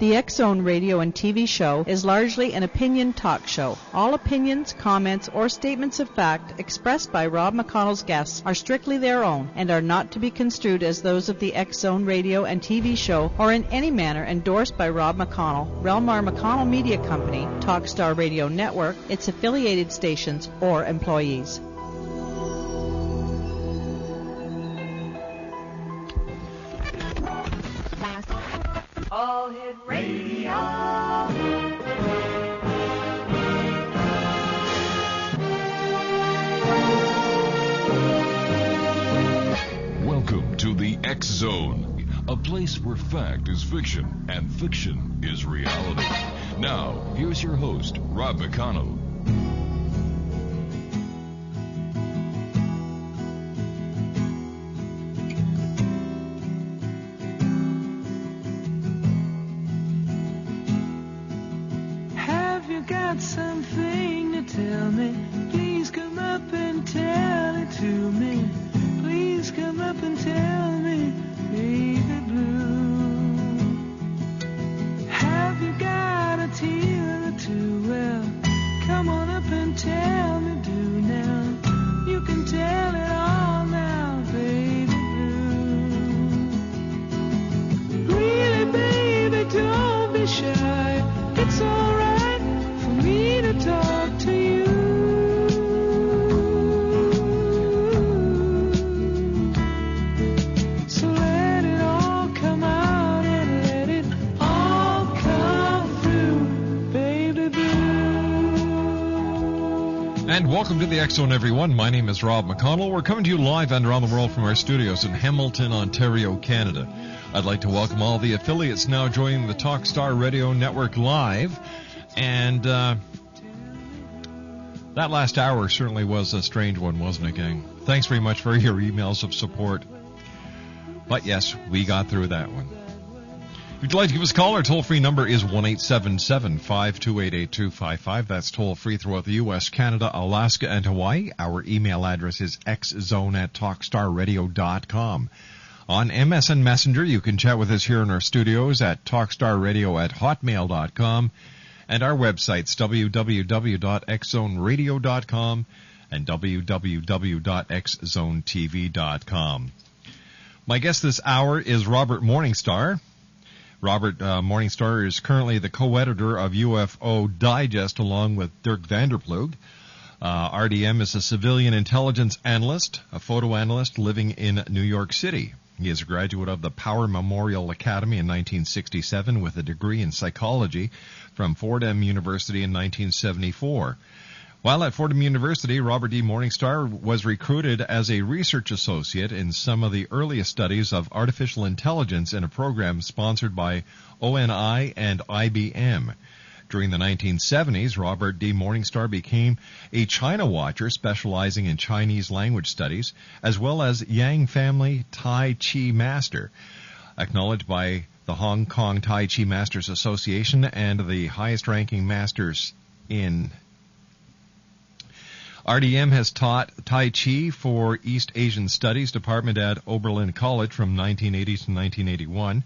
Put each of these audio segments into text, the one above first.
The X-Zone radio and TV show is largely an opinion talk show. All opinions, comments, or statements of fact expressed by Rob McConnell's guests are strictly their own and are not to be construed as those of the X-Zone radio and TV show or in any manner endorsed by Rob McConnell, REL-MAR McConnell Media Company, Talkstar Radio Network, its affiliated stations, or employees. All Hit Radio. Welcome to the X Zone, a place where fact is fiction and fiction is reality. Now, here's your host, Rob McConnell. Something to tell me, please come up and tell it to me. Please come up and tell me, baby blue. Have you got a tear or two? Well, come on up and tell me, do now. You can tell it all now, baby blue. Really, baby, don't be shy. It's alright me to talk to you. So let it all come out and let it all come through, baby blue. And welcome to the X-Zone, everyone. My name is Rob McConnell. We're coming to you live and around the world from our studios in Hamilton, Ontario, Canada. I'd like to welcome all the affiliates now joining the Talkstar Radio Network live. And that last hour certainly was a strange one, wasn't it, gang? Thanks very much for your emails of support. But yes, we got through that one. If you'd like to give us a call, our toll-free number is 1-877-528-8255. That's toll-free throughout the U.S., Canada, Alaska, and Hawaii. Our email address is xzone@talkstarradio.com. On MSN Messenger, you can chat with us here in our studios at talkstarradio@hotmail.com. And our websites, www.xzoneradio.com and www.xzonetv.com. My guest this hour is Robert Morningstar. Robert Morningstar is currently the co-editor of UFO Digest along with Dirk Vanderploeg. RDM is a civilian intelligence analyst, a photo analyst living in New York City. He is a graduate of the Power Memorial Academy in 1967 with a degree in psychology from Fordham University in 1974. While at Fordham University, Robert D. Morningstar was recruited as a research associate in some of the earliest studies of artificial intelligence in a program sponsored by ONI and IBM. During the 1970s, Robert D. Morningstar became a China watcher specializing in Chinese language studies, as well as Yang Family Tai Chi Master, acknowledged by the Hong Kong Tai Chi Masters Association and the highest-ranking masters in RDM has taught Tai Chi for East Asian Studies Department at Oberlin College from 1980 to 1981,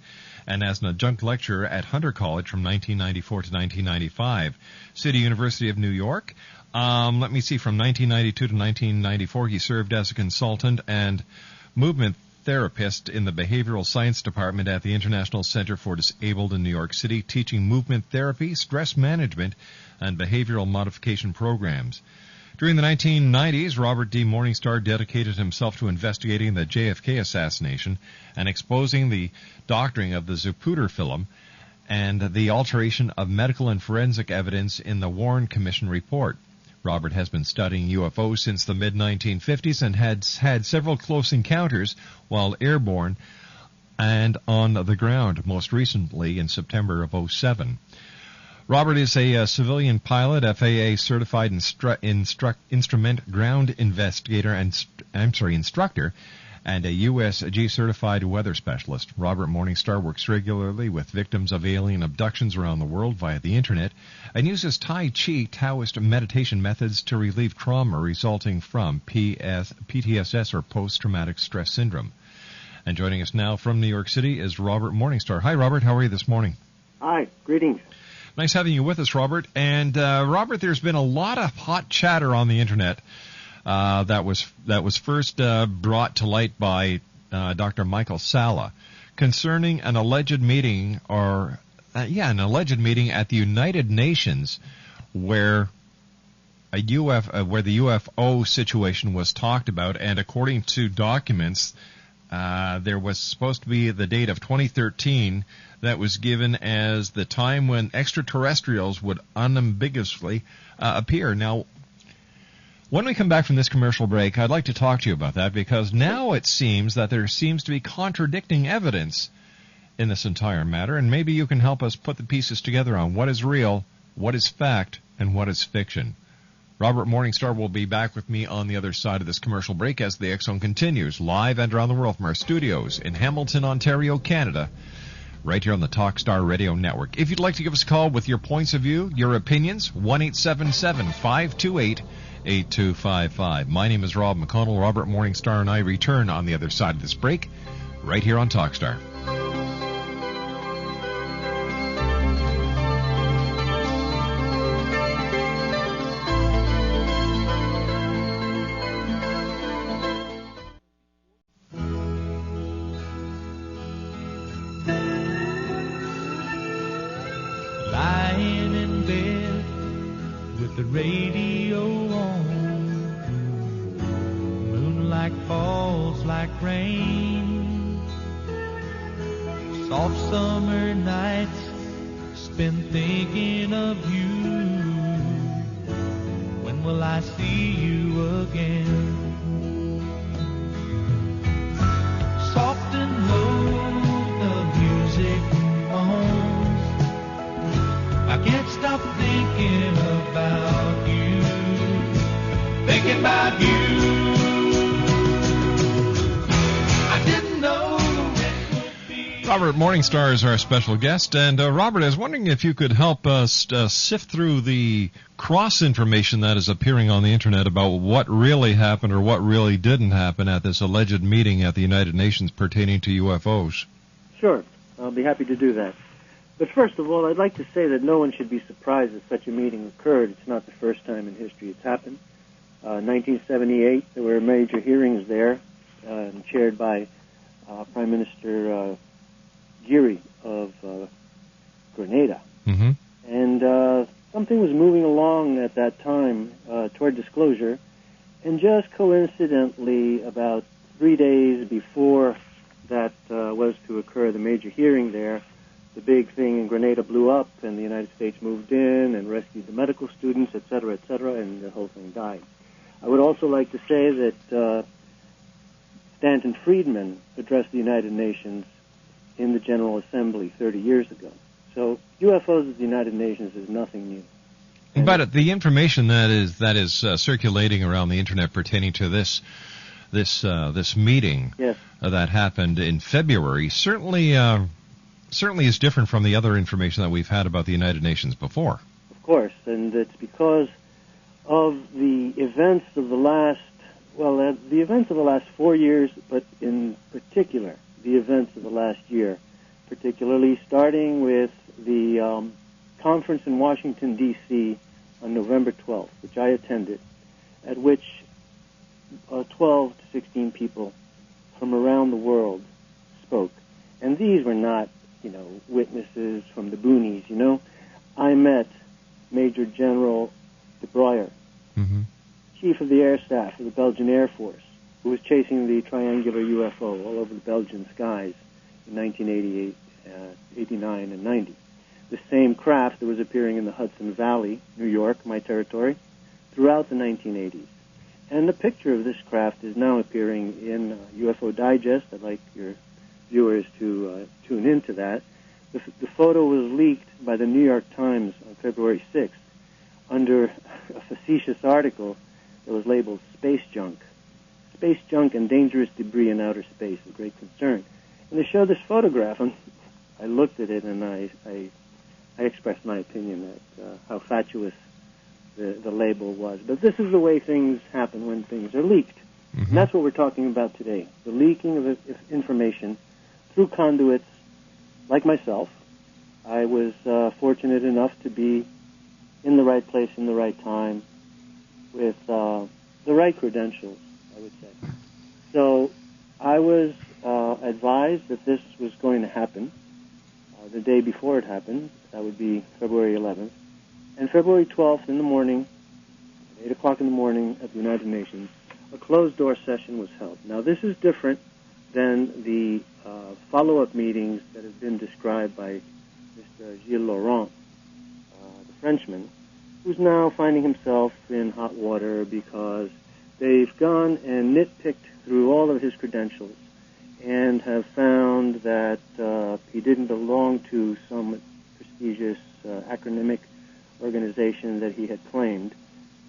and as an adjunct lecturer at Hunter College from 1994 to 1995. City University of New York, from 1992 to 1994, he served as a consultant and movement therapist in the Behavioral Science Department at the International Center for Disabled in New York City, teaching movement therapy, stress management, and behavioral modification programs. During the 1990s, Robert D. Morningstar dedicated himself to investigating the JFK assassination and exposing the doctoring of the Zapruder film and the alteration of medical and forensic evidence in the Warren Commission report. Robert has been studying UFOs since the mid-1950s and has had several close encounters while airborne and on the ground, most recently in September of 2007. Robert is a civilian pilot, FAA certified instrument ground investigator instructor, and a USG certified weather specialist. Robert Morningstar works regularly with victims of alien abductions around the world via the internet and uses Tai Chi Taoist meditation methods to relieve trauma resulting from PTSS or post-traumatic stress syndrome. And joining us now from New York City is Robert Morningstar. Hi, Robert. How are you this morning? Hi, greetings. Nice having you with us, Robert. And Robert, there's been a lot of hot chatter on the internet that was first brought to light by Dr. Michael Salla concerning an alleged meeting at the United Nations where the UFO situation was talked about, and according to documents, there was supposed to be the date of 2013 that was given as the time when extraterrestrials would unambiguously appear. Now, when we come back from this commercial break, I'd like to talk to you about that, because now it seems that there seems to be contradicting evidence in this entire matter, and maybe you can help us put the pieces together on what is real, what is fact, and what is fiction. Robert Morningstar will be back with me on the other side of this commercial break as the X-Zone continues, live and around the world from our studios in Hamilton, Ontario, Canada, right here on the Talkstar Radio Network. If you'd like to give us a call with your points of view, your opinions, 1-877-528-8255. My name is Rob McConnell. Robert Morningstar and I return on the other side of this break, right here on Talkstar. Morningstar is our special guest, and Robert, I was wondering if you could help us sift through the cross information that is appearing on the internet about what really happened or what really didn't happen at this alleged meeting at the United Nations pertaining to UFOs. Sure, I'll be happy to do that. But first of all, I'd like to say that no one should be surprised that such a meeting occurred. It's not the first time in history it's happened. 1978, there were major hearings there, chaired by Prime Minister Geary of Grenada. Mm-hmm. And something was moving along at that time toward disclosure, and just coincidentally, about 3 days before that was to occur, the major hearing there, the big thing in Grenada blew up, and the United States moved in and rescued the medical students, et cetera, and the whole thing died. I would also like to say that Stanton Friedman addressed the United Nations in the General Assembly 30 years ago. So UFOs at the United Nations is nothing new. But the information that is circulating around the internet pertaining to this meeting yes. That happened in February certainly is different from the other information that we've had about the United Nations before. Of course, and it's because of the events of the last 4 years, but in particular the events of the last year, particularly starting with the conference in Washington, D.C. on November 12th, which I attended, at which 12 to 16 people from around the world spoke. And these were not, witnesses from the boonies, I met Major General de Breuer, mm-hmm. Chief of the Air Staff of the Belgian Air Force, who was chasing the triangular UFO all over the Belgian skies in 1988, 89, and 90. The same craft that was appearing in the Hudson Valley, New York, my territory, throughout the 1980s. And the picture of this craft is now appearing in UFO Digest. I'd like your viewers to tune into that. The photo was leaked by the New York Times on February 6th under a facetious article that was labeled Space Junk. Space junk and dangerous debris in outer space, a great concern. And they showed this photograph, and I looked at it, and I expressed my opinion that how fatuous the label was. But this is the way things happen when things are leaked. Mm-hmm. And that's what we're talking about today, the leaking of information through conduits like myself, I was fortunate enough to be in the right place in the right time with the right credentials, I would say. So I was advised that this was going to happen the day before it happened. That would be February 11th. And February 12th in the morning, 8 o'clock in the morning at the United Nations, a closed-door session was held. Now, this is different than the follow-up meetings that have been described by Mr. Gilles Laurent, the Frenchman, who's now finding himself in hot water because they've gone and nitpicked through all of his credentials and have found that he didn't belong to some prestigious acronymic organization that he had claimed.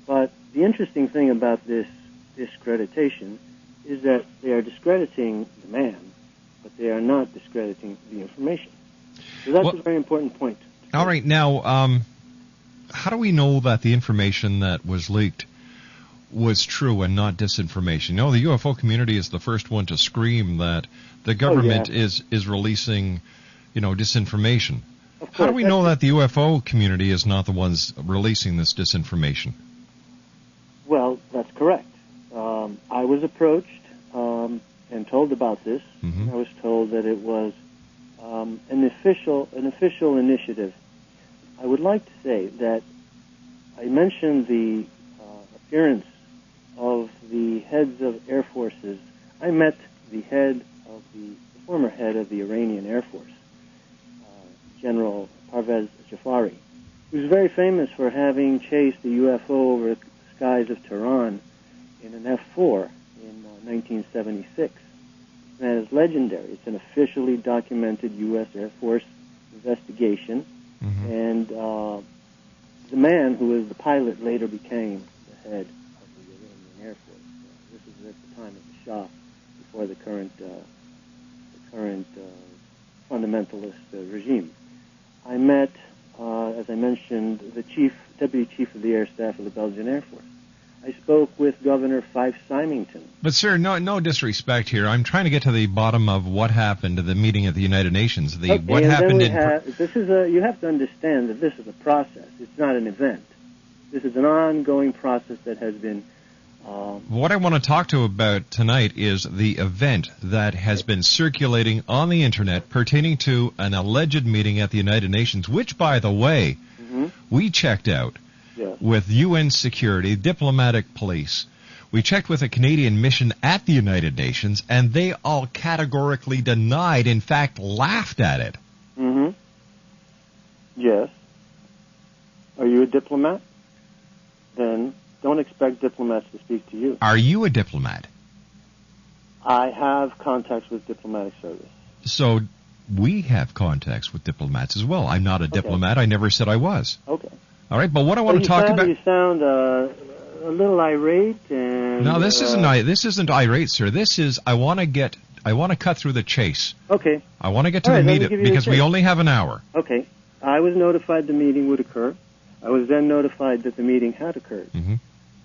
But the interesting thing about this discreditation is that they are discrediting the man, but they are not discrediting the information. So that's a very important point. All right. Now, how do we know that the information that was leaked was true and not disinformation? You know, the UFO community is the first one to scream that the government is releasing, disinformation. How do we know that the UFO community is not the ones releasing this disinformation? Well, that's correct. I was approached and told about this. Mm-hmm. I was told that it was an official initiative. I would like to say that I mentioned the appearance of the heads of air forces. I met the former head of the Iranian Air Force, General Parvez Jafari, who's very famous for having chased the UFO over the skies of Tehran in an F-4 in 1976. And that is legendary. It's an officially documented U.S. Air Force investigation. Mm-hmm. And the man who was the pilot later became the head of the Iranian Air Force. This is at the time of the Shah, before the current fundamentalist regime. I met, as I mentioned, the deputy chief of the air staff of the Belgian Air Force. I spoke with Governor Fife Symington. But, sir, no disrespect here. I'm trying to get to the bottom of what happened at the meeting at the United Nations. What happened you have to understand that this is a process. It's not an event. This is an ongoing process that has been... What I want to talk to about tonight is the event that has been circulating on the Internet pertaining to an alleged meeting at the United Nations, which, by the way, we checked out. Yes. With UN security, diplomatic police. We checked with a Canadian mission at the United Nations, and they all categorically denied, in fact, laughed at it. Mm-hmm. Yes. Are you a diplomat? Then don't expect diplomats to speak to you. Are you a diplomat? I have contacts with diplomatic service. So we have contacts with diplomats as well. I'm not a diplomat. I never said I was. Okay. All right, but what I want to talk about... You sound a little irate and... No, this isn't irate, sir. This is, I want to cut through the chase. Okay. I want to get to the meat because we only have an hour. Okay. I was notified the meeting would occur. I was then notified that the meeting had occurred. Mm-hmm.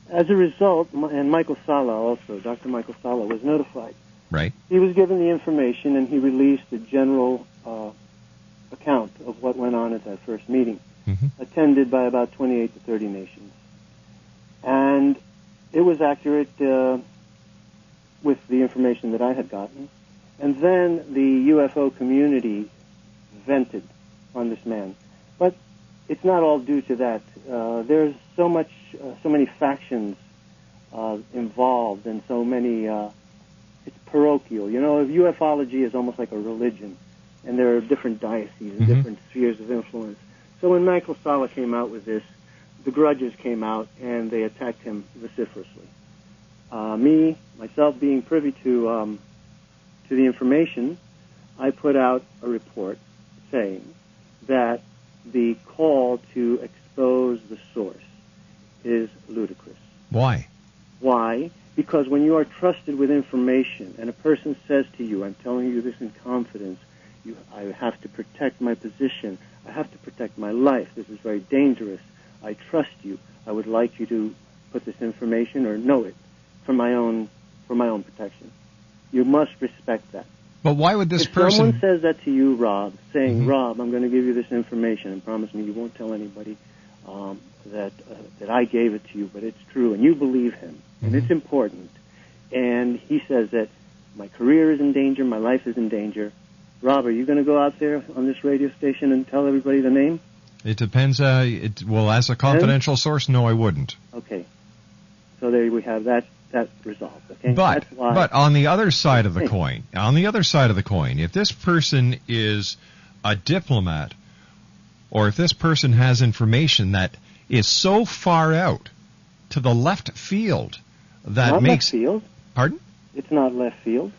As a result, and Michael Sala also, Dr. Michael Sala was notified. Right. He was given the information and he released a general account of what went on at that first meeting. Mm-hmm. Attended by about 28 to 30 nations. And it was accurate with the information that I had gotten. And then the UFO community vented on this man. But it's not all due to that. There's so many factions involved and so many, it's parochial. Ufology is almost like a religion. And there are different dioceses and different spheres of influence. So when Michael Sala came out with this, the grudges came out and they attacked him vociferously. Myself being privy to the information, I put out a report saying that the call to expose the source is ludicrous. Why? Why? Because when you are trusted with information and a person says to you, I'm telling you this in confidence, I have to protect my position, I have to protect my life, this is very dangerous, I trust you, I would like you to put this information or know it for my own protection. You must respect that. But why would this if person... someone says that to you, Rob, saying, Mm-hmm. Rob, I'm going to give you this information and promise me you won't tell anybody that I gave it to you, but it's true, and you believe him, and Mm-hmm. it's important, and he says that my career is in danger, my life is in danger, Rob, are you going to go out there on this radio station and tell everybody the name? It depends. Well, as a confidential source, no, I wouldn't. Okay. So there we have that resolved. Okay. But That's why. but on the other side of the coin, if this person is a diplomat, or if this person has information that is so far out to the left field that not makes... left field. Pardon? It's not left field.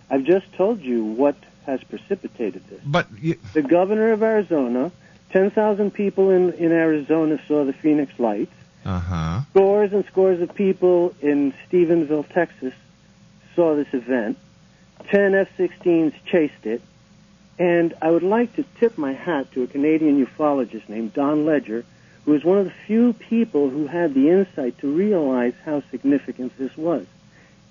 I've just told you what has precipitated this. But the governor of Arizona, 10,000 people in Arizona saw the Phoenix Lights. Uh-huh. Scores and scores of people in Stephenville, Texas, saw this event. 10 F-16s chased it. And I would like to tip my hat to a Canadian ufologist named Don Ledger, who was one of the few people who had the insight to realize how significant this was.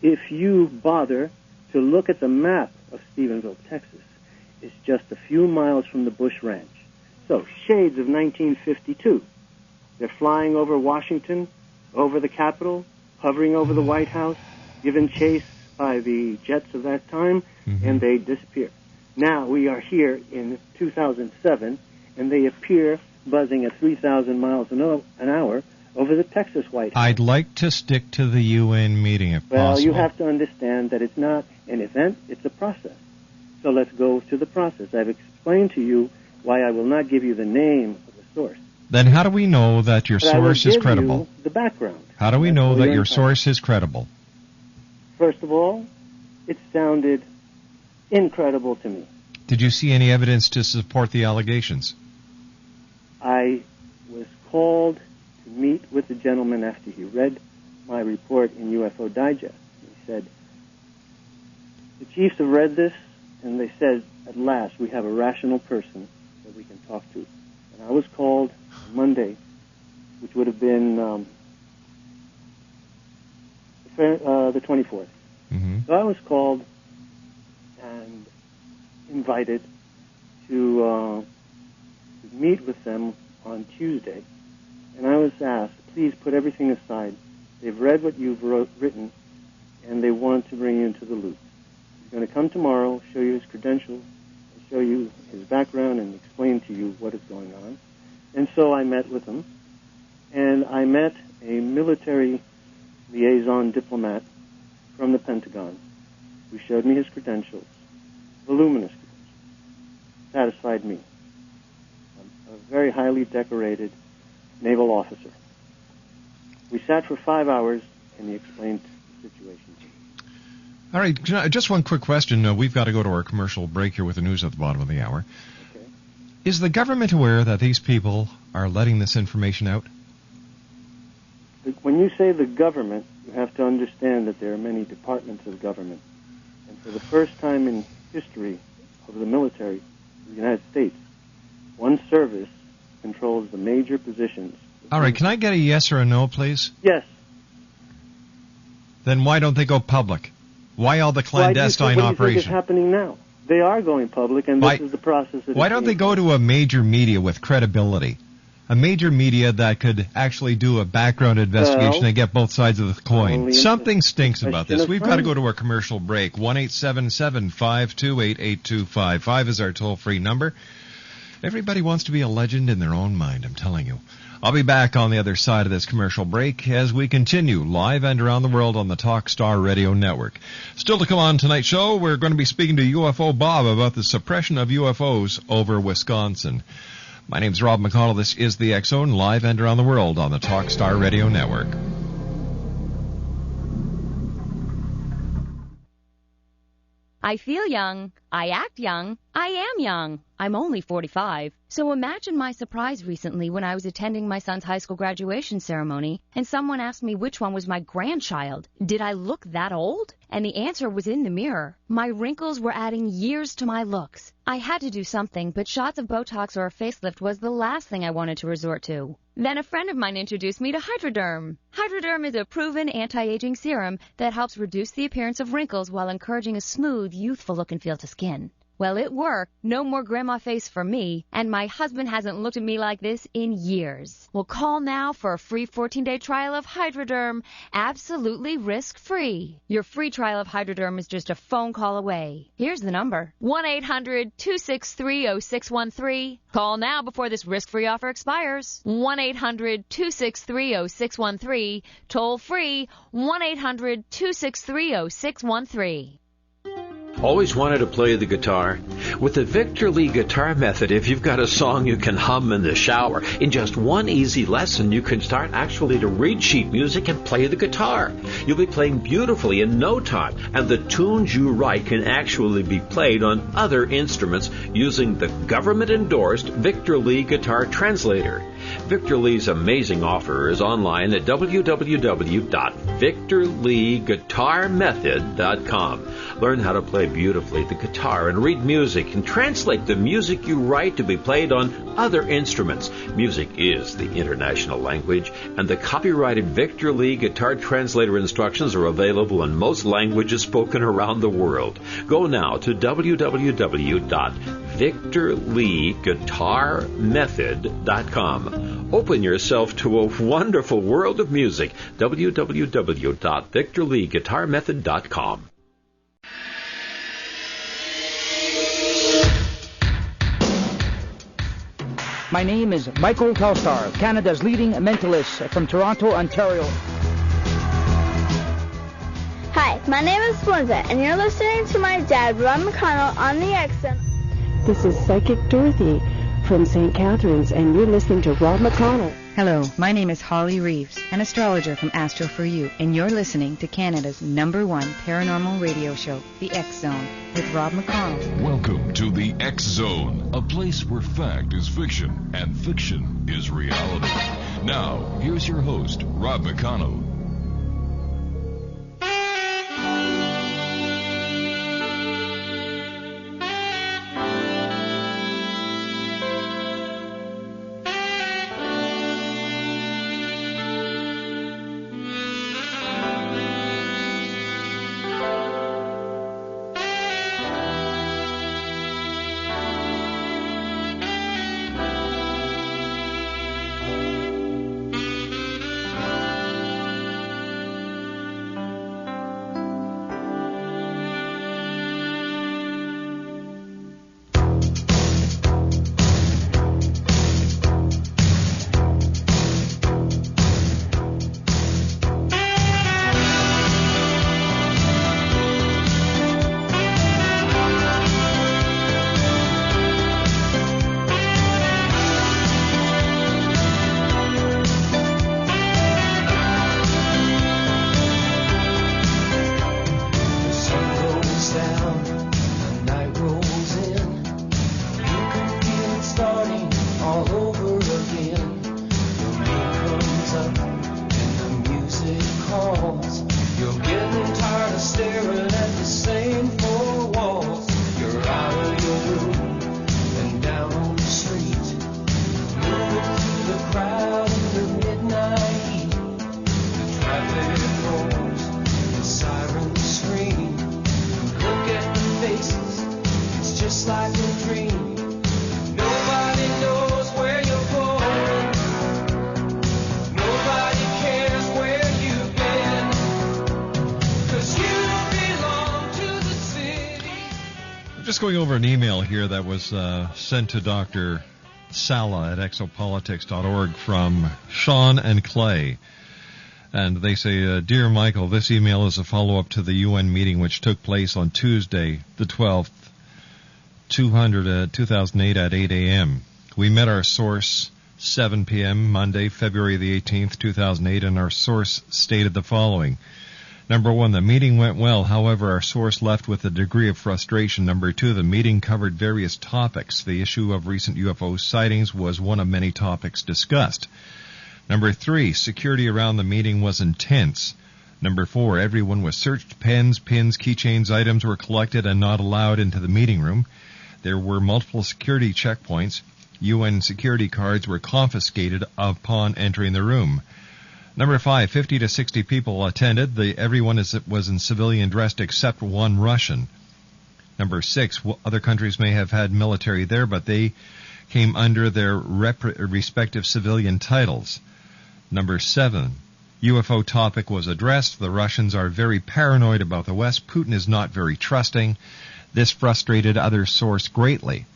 If you bother to look at the map of Stephenville, Texas, it's just a few miles from the Bush Ranch. So, shades of 1952. They're flying over Washington, over the Capitol, hovering over the White House, given chase by the jets of that time, and they disappear. Now we are here in 2007, and they appear buzzing at 3,000 miles an hour over the Texas White House. I'd like to stick to the UN meeting if possible. Well, you have to understand that it's not an event, it's a process. So let's go to the process. I've explained to you why I will not give you the name of the source. Then how do we know that your But source is credible? I will give you the background. How do we know that your source is credible? First of all, it sounded incredible to me. Did you see any evidence to support the allegations? I was called to meet with the gentleman after he read my report in UFO Digest. He said, the chiefs have read this, and they said, at last, we have a rational person that we can talk to. And I was called on Monday, which would have been the 24th. Mm-hmm. So I was called and invited to meet with them on Tuesday. And I was asked, please put everything aside. They've read what you've written, and they want to bring you into the loop. He's going to come tomorrow, show you his credentials, show you his background, and explain to you what is going on. And so I met with him, and I met a military liaison diplomat from the Pentagon who showed me his credentials, voluminous credentials, satisfied me. I'm a very highly decorated naval officer. We sat for 5 hours, and he explained the situation to me. All right, just one quick question. We've got to go to our commercial break here with the news at the bottom of the hour. Okay. Is the government aware that these people are letting this information out? When you say the government, you have to understand that there are many departments of government. And for the first time in history of the military of the United States, one service controls the major positions. All right, can I get a yes or a no, please? Yes. Then why don't they go public? Why all the clandestine what do you think operation? is happening now? They are going public, and this is the process. Why don't they go to a major media with credibility? A major media that could actually do a background investigation and get both sides of the coin. Something stinks about this. We've got to go to our commercial break. 1-877-528-8255 is our toll-free number. Everybody wants to be a legend in their own mind, I'm telling you. I'll be back on the other side of this commercial break as we continue live and around the world on the Talkstar Radio Network. Still to come on tonight's show, we're going to be speaking to UFO Bob about the suppression of UFOs over Wisconsin. My name's Rob McConnell. This is the X-Zone, live and around the world on the Talkstar Radio Network. I feel young. I act young. I am young. I'm only 45. So imagine my surprise recently when I was attending my son's high school graduation ceremony and someone asked me which one was my grandchild. Did I look that old? And the answer was in the mirror. My wrinkles were adding years to my looks. I had to do something, but shots of Botox or a facelift was the last thing I wanted to resort to. Then a friend of mine introduced me to Hydroderm. Hydroderm is a proven anti-aging serum that helps reduce the appearance of wrinkles while encouraging a smooth, youthful look and feel to skin. Well, it worked. No more grandma face for me, and my husband hasn't looked at me like this in years. Well, call now for a free 14-day trial of Hydroderm, absolutely risk-free. Your free trial of Hydroderm is just a phone call away. Here's the number, 1-800-263-0613. Call now before this risk-free offer expires. 1-800-263-0613. Toll free, 1-800-263-0613. Always wanted to play the guitar? With the Victor Lee Guitar Method, if you've got a song you can hum in the shower, in just one easy lesson, you can start actually to read sheet music and play the guitar. You'll be playing beautifully in no time, and the tunes you write can actually be played on other instruments using the government-endorsed Victor Lee Guitar Translator. Victor Lee's amazing offer is online at www.victorleeguitarmethod.com. Learn how to play beautifully the guitar and read music and translate the music you write to be played on other instruments. Music is the international language, and the copyrighted Victor Lee Guitar Translator instructions are available in most languages spoken around the world. Go now to www.victorleeguitarmethod.com. Open yourself to a wonderful world of music. www.victorleeguitarmethod.com. My name is Michael Telstar, Canada's leading mentalist from Toronto, Ontario. Hi, my name is Gwilda, and you're listening to my dad, Rob McConnell, on the XM. This is Psychic Dorothy from St. Catharines, and you're listening to Rob McConnell. Hello, my name is Holly Reeves, an astrologer from Astro For You, and you're listening to Canada's #1 paranormal radio show, The X Zone, with Rob McConnell. Welcome to The X Zone, a place where fact is fiction and fiction is reality. Now, here's your host, Rob McConnell. Just going over an email here that was sent to Dr. Sala at exopolitics.org from Sean and Clay. And they say, Dear Michael, this email is a follow-up to the UN meeting which took place on Tuesday, the 12th, 2008 at 8 a.m. We met our source 7 p.m. Monday, February the 18th, 2008, and our source stated the following. Number 1, the meeting went well. However, our source left with a degree of frustration. Number 2, the meeting covered various topics. The issue of recent UFO sightings was one of many topics discussed. Number 3, security around the meeting was intense. Number 4, everyone was searched. Pens, pins, keychains, items were collected and not allowed into the meeting room. There were multiple security checkpoints. UN security cards were confiscated upon entering the room. Number 5, 50 to 60 people attended. Everyone was in civilian dress except one Russian. Number 6, other countries may have had military there, but they came under their respective civilian titles. Number 7, UFO topic was addressed. The Russians are very paranoid about the West. Putin is not very trusting. This frustrated other source greatly.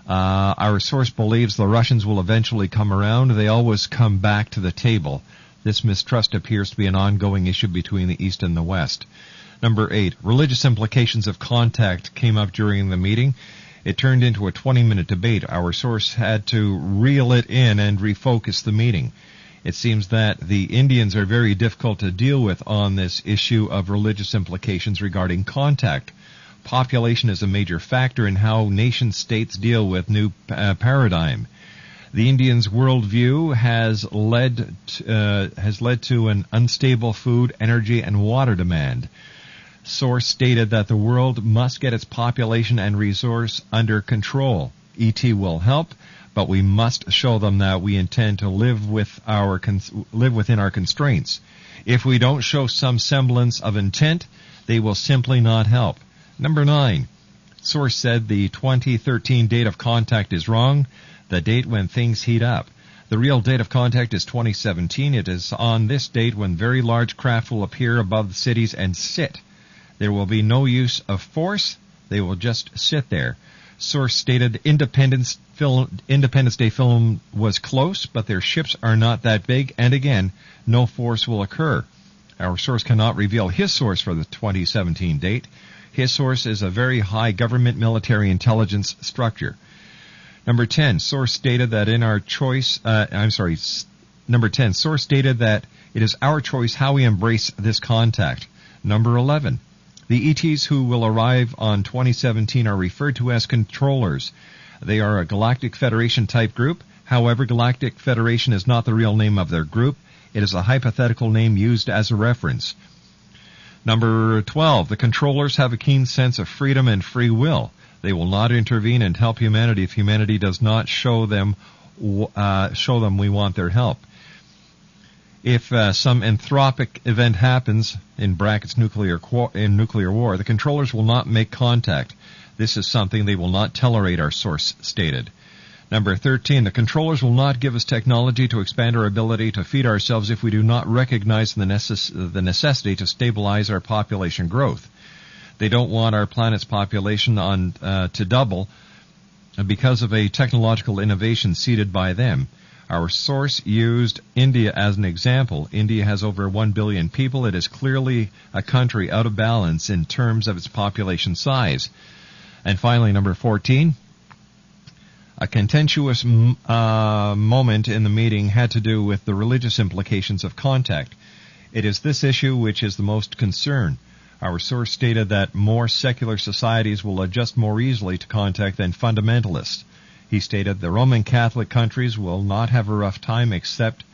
Our source believes the Russians will eventually come around. They always come back to the table. This mistrust appears to be an ongoing issue between the East and the West. Number 8, religious implications of contact came up during the meeting. It turned into a 20-minute debate. Our source had to reel it in and refocus the meeting. It seems that the Indians are very difficult to deal with on this issue of religious implications regarding contact. Population is a major factor in how nation-states deal with new paradigm. The Indians' worldview has led to an unstable food, energy, and water demand. Source stated that the world must get its population and resource under control. ET will help, but we must show them that we intend to live within our constraints. If we don't show some semblance of intent, they will simply not help. Number 9, source said the 2013 date of contact is wrong, the date when things heat up. The real date of contact is 2017. It is on this date when very large craft will appear above the cities and sit. There will be no use of force. They will just sit there. Source stated Independence Day film was close, but their ships are not that big, and again, no force will occur. Our source cannot reveal his source for the 2017 date. His source is a very high government military intelligence structure. Number 10, source stated that source stated that it is our choice how we embrace this contact. Number 11, the ETs who will arrive on 2017 are referred to as controllers. They are a Galactic Federation type group. However, Galactic Federation is not the real name of their group. It is a hypothetical name used as a reference. Number 12, the controllers have a keen sense of freedom and free will. They will not intervene and help humanity if humanity does not show them we want their help. If some anthropic event happens, in brackets nuclear war, the controllers will not make contact. This is something they will not tolerate, our source stated. Number 13, the controllers will not give us technology to expand our ability to feed ourselves if we do not recognize the necessity to stabilize our population growth. They don't want our planet's population to double because of a technological innovation seeded by them. Our source used India as an example. India has over 1 billion people. It is clearly a country out of balance in terms of its population size. And finally, number 14, a contentious moment in the meeting had to do with the religious implications of contact. It is this issue which is the most concern. Our source stated that more secular societies will adjust more easily to contact than fundamentalists. He stated the Roman Catholic countries will not have a rough time except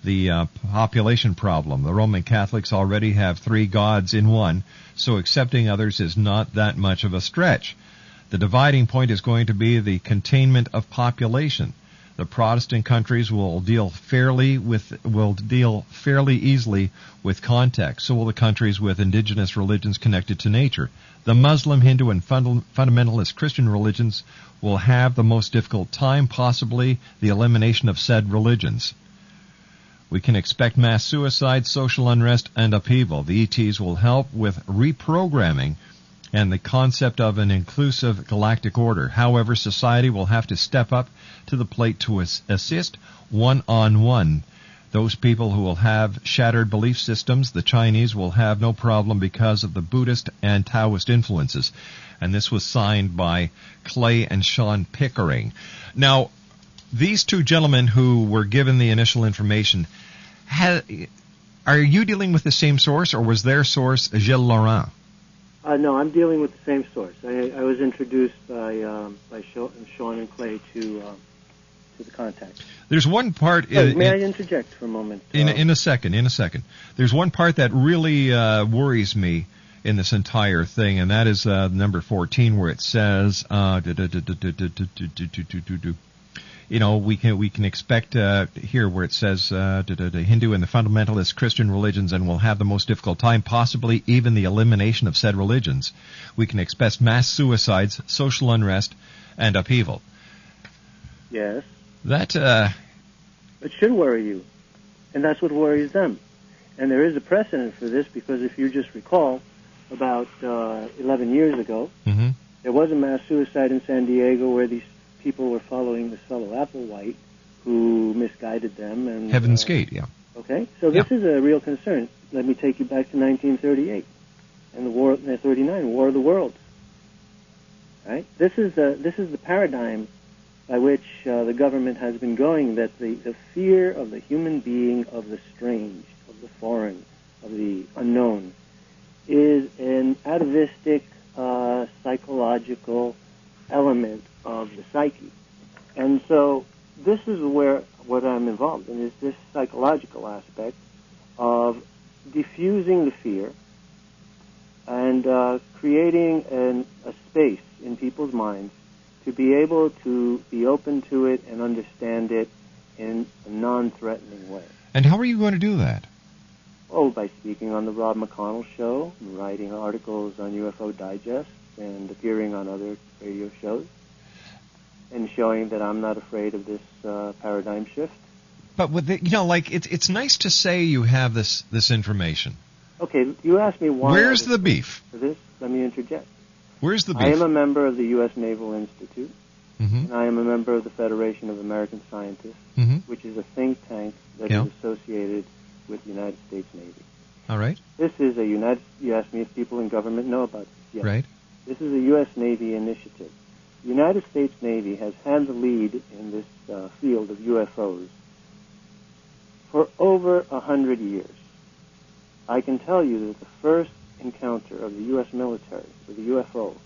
the population problem. The Roman Catholics already have 3 gods in one, so accepting others is not that much of a stretch. The dividing point is going to be the containment of population. The Protestant countries will deal fairly easily with contact. So will the countries with indigenous religions connected to nature. The Muslim, Hindu, and fundamentalist Christian religions will have the most difficult time, possibly the elimination of said religions. We can expect mass suicide, social unrest, and upheaval. The ETs will help with reprogramming and the concept of an inclusive galactic order. However, society will have to step up to the plate to assist one-on-one. Those people who will have shattered belief systems, the Chinese will have no problem because of the Buddhist and Taoist influences. And this was signed by Clay and Sean Pickering. Now, these 2 gentlemen who were given the initial information, are you dealing with the same source, or was their source Gilles Laurent? No, I'm dealing with the same source. I was introduced by Sean and Clay to the contact. There's one part... may I interject for a moment? In a second. There's one part that really worries me in this entire thing, and that is number 14, where it says... we can expect here where it says the Hindu and the fundamentalist Christian religions and will have the most difficult time, possibly even the elimination of said religions. We can expect mass suicides, social unrest, and upheaval. Yes. That it should worry you, and that's what worries them. And there is a precedent for this because if you just recall, about 11 years ago, there was a mass suicide in San Diego where these people were following this fellow Applewhite who misguided them. And Heaven's Gate, yeah. Okay, so this is a real concern. Let me take you back to 1938 and the war, 39, War of the Worlds. Right? This is the paradigm by which the government has been going, that the fear of the human being, of the strange, of the foreign, of the unknown, is an atavistic psychological element of the psyche. And so this is where what I'm involved in, is this psychological aspect of diffusing the fear and creating a space in people's minds to be able to be open to it and understand it in a non-threatening way. And how are you going to do that? Oh, by speaking on the Rob McConnell show, and writing articles on UFO Digest, and appearing on other radio shows, and showing that I'm not afraid of this paradigm shift. But with it's nice to say you have this information. Okay, you asked me why. Where's the beef? For this, let me interject. Where's the beef? I am a member of the U.S. Naval Institute, and I am a member of the Federation of American Scientists, which is a think tank that is associated with the United States Navy. All right. This is you asked me if people in government know about this. Yes. Right. This is a U.S. Navy initiative. The United States Navy has had the lead in this field of UFOs for over 100 years. I can tell you that the first encounter of the U.S. military with a UFO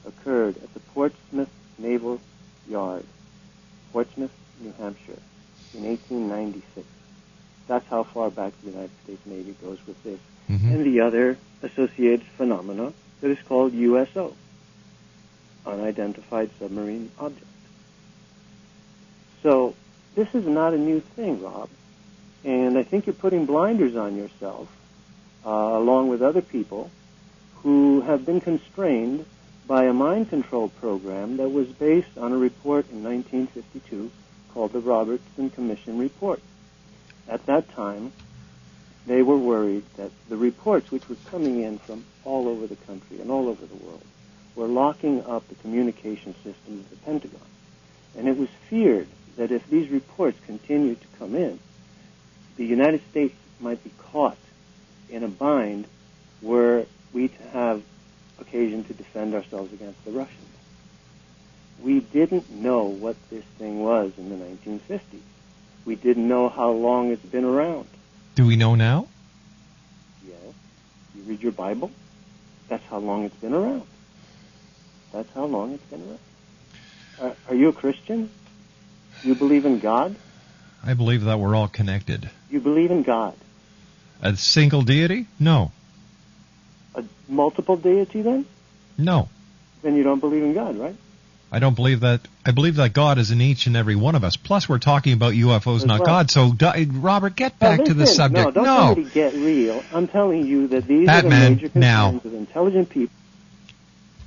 occurred at the Portsmouth Naval Yard, Portsmouth, New Hampshire, in 1896. That's how far back the United States Navy goes with this. And the other associated phenomena that is called USO, Unidentified Submarine Object. So this is not a new thing, Rob. And I think you're putting blinders on yourself, along with other people who have been constrained by a mind control program that was based on a report in 1952 called the Robertson Commission Report. At that time, they were worried that the reports which were coming in from all over the country and all over the world were locking up the communication system of the Pentagon. And it was feared that if these reports continued to come in, the United States might be caught in a bind were we to have occasion to defend ourselves against the Russians. We didn't know what this thing was in the 1950s. We didn't know how long it's been around. Do we know now? Yes. You read your Bible? That's how long it's been around. That's how long it's been around. Are you a Christian? You believe in God? I believe that we're all connected. You believe in God? A single deity? No. A multiple deity, then? No. Then you don't believe in God, right? I don't believe that. I believe that God is in each and every one of us. Plus, we're talking about UFOs, not God. So, Robert, get back to the subject. No, don't somebody get real. I'm telling you that these are the major concerns of intelligent people.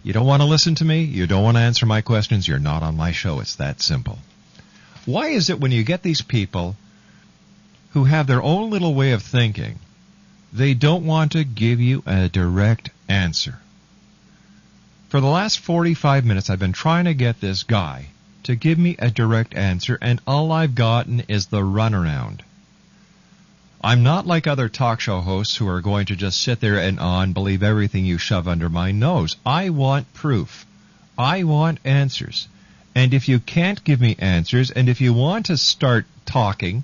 You don't want to listen to me? You don't want to answer my questions? You're not on my show. It's that simple. Why is it when you get these people who have their own little way of thinking, they don't want to give you a direct answer? For the last 45 minutes, I've been trying to get this guy to give me a direct answer, and all I've gotten is the runaround. I'm not like other talk show hosts who are going to just sit there and believe everything you shove under my nose. I want proof. I want answers. And if you can't give me answers, and if you want to start talking,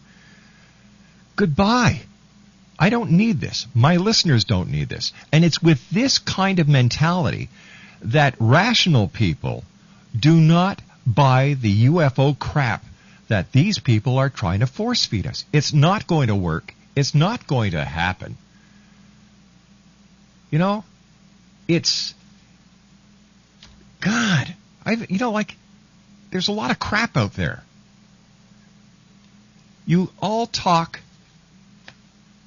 goodbye. I don't need this. My listeners don't need this. And it's with this kind of mentality that rational people do not buy the UFO crap that these people are trying to force feed us. It's not going to work. It's not going to happen. You know, it's God. There's a lot of crap out there. You all talk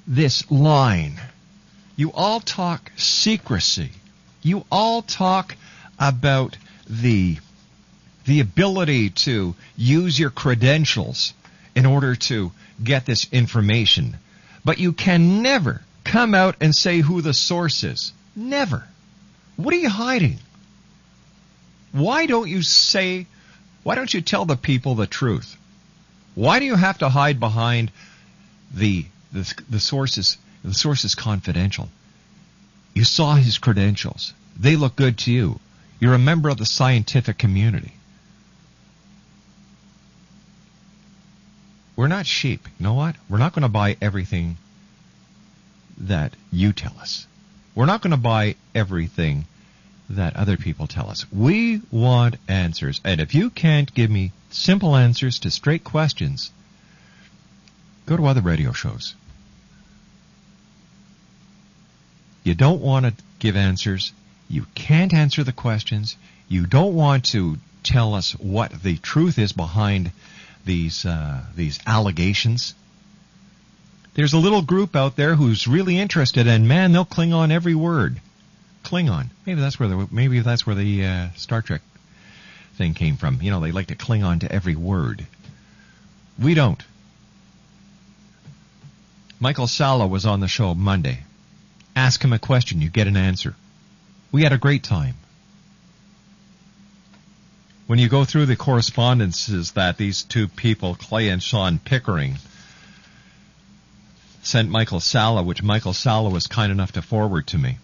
this line. You all talk secrecy. You all talk about the ability to use your credentials in order to get this information. But you can never come out and say who the source is. Never. What are you hiding? Why don't you tell the people the truth? Why do you have to hide behind the sources? The source is confidential. You saw his credentials. They look good to you. You're a member of the scientific community. We're not sheep. You know what? We're not going to buy everything that you tell us. We're not going to buy everything that other people tell us. We want answers. And if you can't give me simple answers to straight questions, go to other radio shows. You don't want to give answers. You can't answer the questions. You don't want to tell us what the truth is behind these allegations. There's a little group out there who's really interested, and man, they'll cling on every word. Klingon. Maybe that's where the Star Trek thing came from. You know, they like to cling on to every word. We don't. Michael Salla was on the show Monday. Ask him a question, you get an answer. We had a great time. When you go through the correspondences that these two people, Clay and Sean Pickering, sent Michael Salla, which Michael Salla was kind enough to forward to me,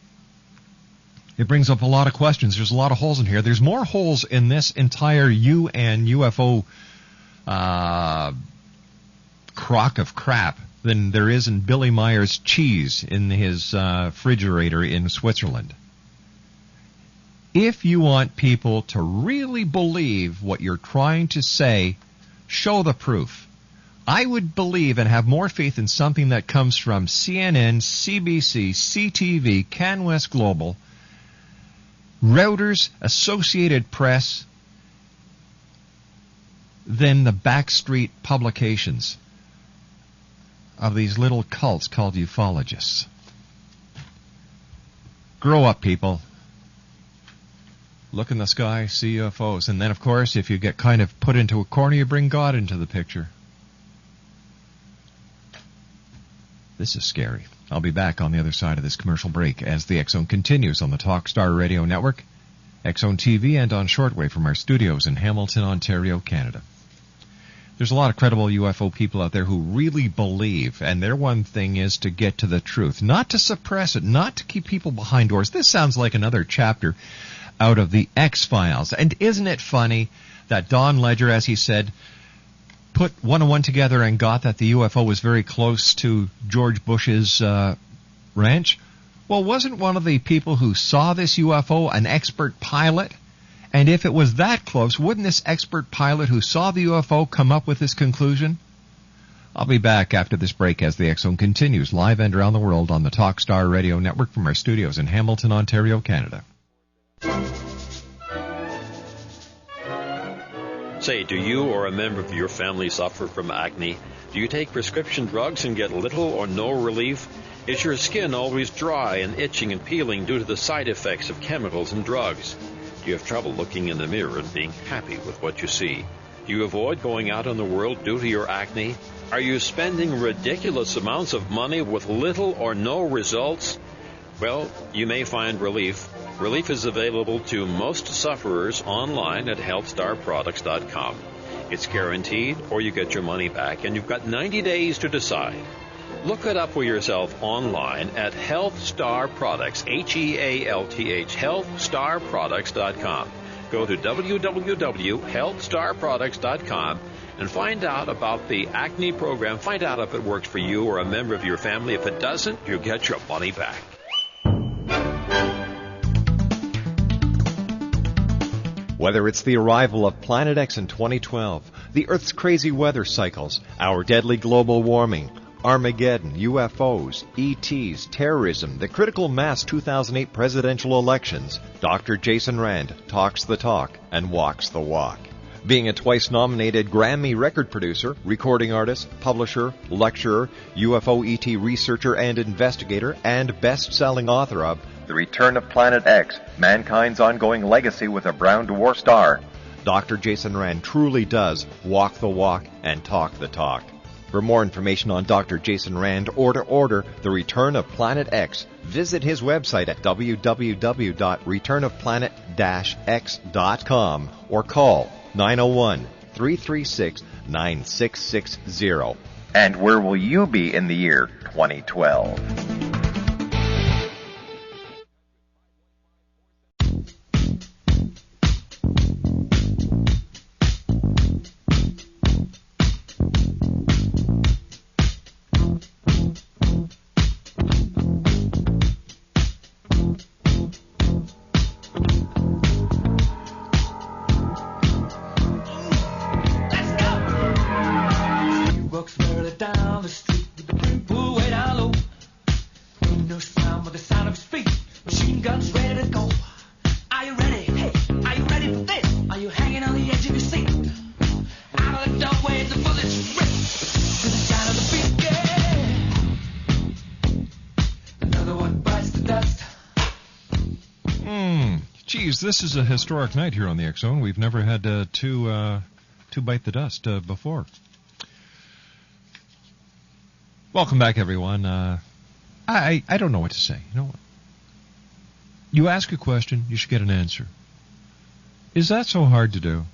it brings up a lot of questions. There's a lot of holes in here. There's more holes in this entire UN UFO crock of crap than there is in Billy Meyer's cheese in his refrigerator in Switzerland. If you want people to really believe what you're trying to say, show the proof. I would believe and have more faith in something that comes from CNN, CBC, CTV, CanWest Global, Reuters, Associated Press, than the backstreet publications of these little cults called ufologists. Grow up, people. Look in the sky, see UFOs. And then, of course, if you get kind of put into a corner, you bring God into the picture. This is scary. I'll be back on the other side of this commercial break as the X Zone continues on the Talkstar Radio Network, X Zone TV, and on shortwave from our studios in Hamilton, Ontario, Canada. There's a lot of credible UFO people out there who really believe, and their one thing is to get to the truth, not to suppress it, not to keep people behind doors. This sounds like another chapter out of the X-Files. And isn't it funny that Don Ledger, as he said, put one and one together and got that the UFO was very close to George Bush's ranch? Well, wasn't one of the people who saw this UFO an expert pilot? And if it was that close, wouldn't this expert pilot who saw the UFO come up with this conclusion? I'll be back after this break as the X Zone continues live and around the world on the Talkstar Radio Network from our studios in Hamilton, Ontario, Canada. Say, do you or a member of your family suffer from acne? Do you take prescription drugs and get little or no relief? Is your skin always dry and itching and peeling due to the side effects of chemicals and drugs? Do you have trouble looking in the mirror and being happy with what you see? Do you avoid going out in the world due to your acne? Are you spending ridiculous amounts of money with little or no results? Well, you may find relief. Relief is available to most sufferers online at healthstarproducts.com. It's guaranteed, or you get your money back, and you've got 90 days to decide. Look it up for yourself online at Healthstar Products, H-E-A-L-T-H, healthstarproducts.com. Go to www.healthstarproducts.com and find out about the acne program. Find out if it works for you or a member of your family. If it doesn't, you'll get your money back. Whether it's the arrival of Planet X in 2012, the Earth's crazy weather cycles, our deadly global warming, Armageddon, UFOs, ETs, terrorism, the critical mass 2008 presidential elections, Dr. Jason Rand talks the talk and walks the walk. Being a twice-nominated Grammy record producer, recording artist, publisher, lecturer, UFO ET researcher and investigator, and best-selling author of The Return of Planet X, Mankind's Ongoing Legacy with a Brown Dwarf Star, Dr. Jason Rand truly does walk the walk and talk the talk. For more information on Dr. Jason Rand or to order The Return of Planet X, visit his website at www.returnofplanet-x.com or call 901-336-9660. And where will you be in the year 2012? This is a historic night here on the X Zone. We've never had two bite the dust before. Welcome back, everyone. I don't know what to say. You know what? You ask a question, you should get an answer. Is that so hard to do?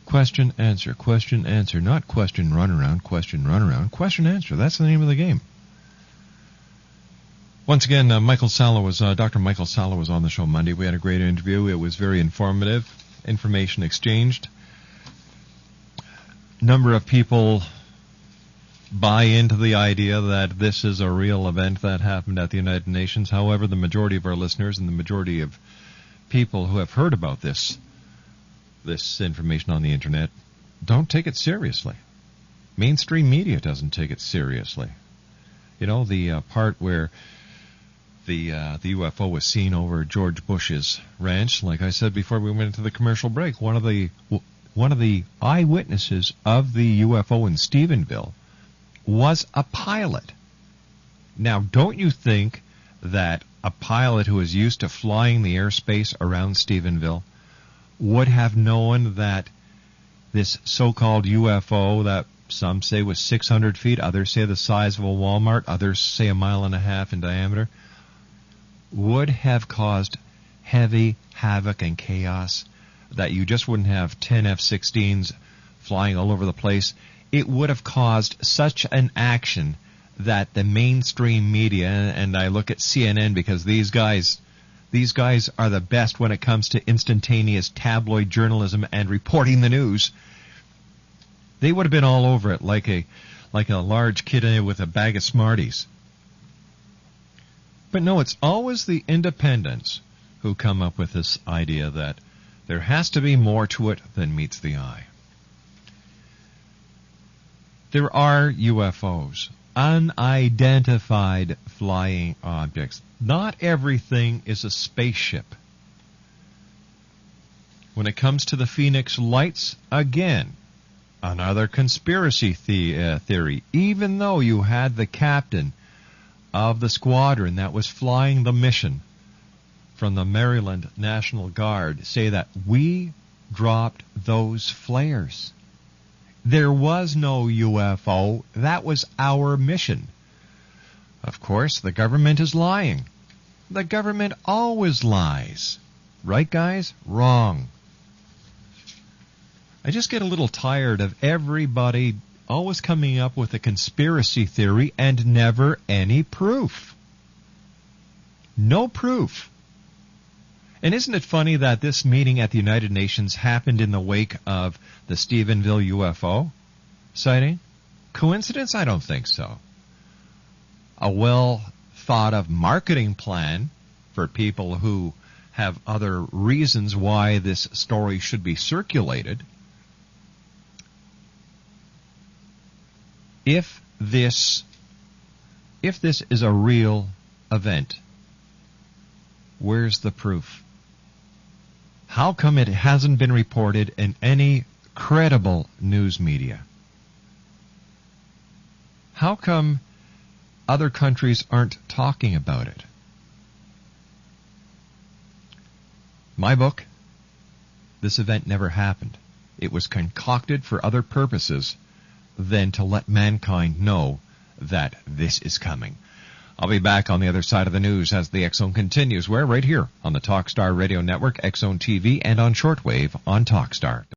Question, answer, not question, run around, question, answer. That's the name of the game. Once again, Dr. Michael Salla was on the show Monday. We had a great interview. It was very informative, information exchanged. Number of people buy into the idea that this is a real event that happened at the United Nations. However, the majority of our listeners and the majority of people who have heard about this information on the internet don't take it seriously. Mainstream media doesn't take it seriously. You know, the part where the UFO was seen over George Bush's ranch. Like I said before we went into the commercial break, one of the eyewitnesses of the UFO in Stephenville was a pilot. Now, don't you think that a pilot who is used to flying the airspace around Stephenville would have known that this so-called UFO that some say was 600 feet, others say the size of a Walmart, others say 1.5 miles in diameter, would have caused heavy havoc and chaos, that you just wouldn't have 10 F-16s flying all over the place. It would have caused such an action that the mainstream media, and I look at CNN because these guys are the best when it comes to instantaneous tabloid journalism and reporting the news. They would have been all over it like a large kid with a bag of Smarties. But no, it's always the independents who come up with this idea that there has to be more to it than meets the eye. There are UFOs, unidentified flying objects. Not everything is a spaceship. When it comes to the Phoenix Lights, again, another conspiracy theory. Even though you had the captain of the squadron that was flying the mission from the Maryland National Guard say that we dropped those flares. There was no UFO. That was our mission. Of course, the government is lying. The government always lies. Right, guys? Wrong. I just get a little tired of everybody always coming up with a conspiracy theory and never any proof. No proof. And isn't it funny that this meeting at the United Nations happened in the wake of the Stephenville UFO sighting? Coincidence? I don't think so. A well-thought-of marketing plan for people who have other reasons why this story should be circulated. If this is a real event, where's the proof? How come it hasn't been reported in any credible news media? How come other countries aren't talking about it? My book, this event never happened. It was concocted for other purposes than to let mankind know that this is coming. I'll be back on the other side of the news as the X Zone continues. We're right here on the Talkstar Radio Network, X Zone TV, and on shortwave on Talkstar.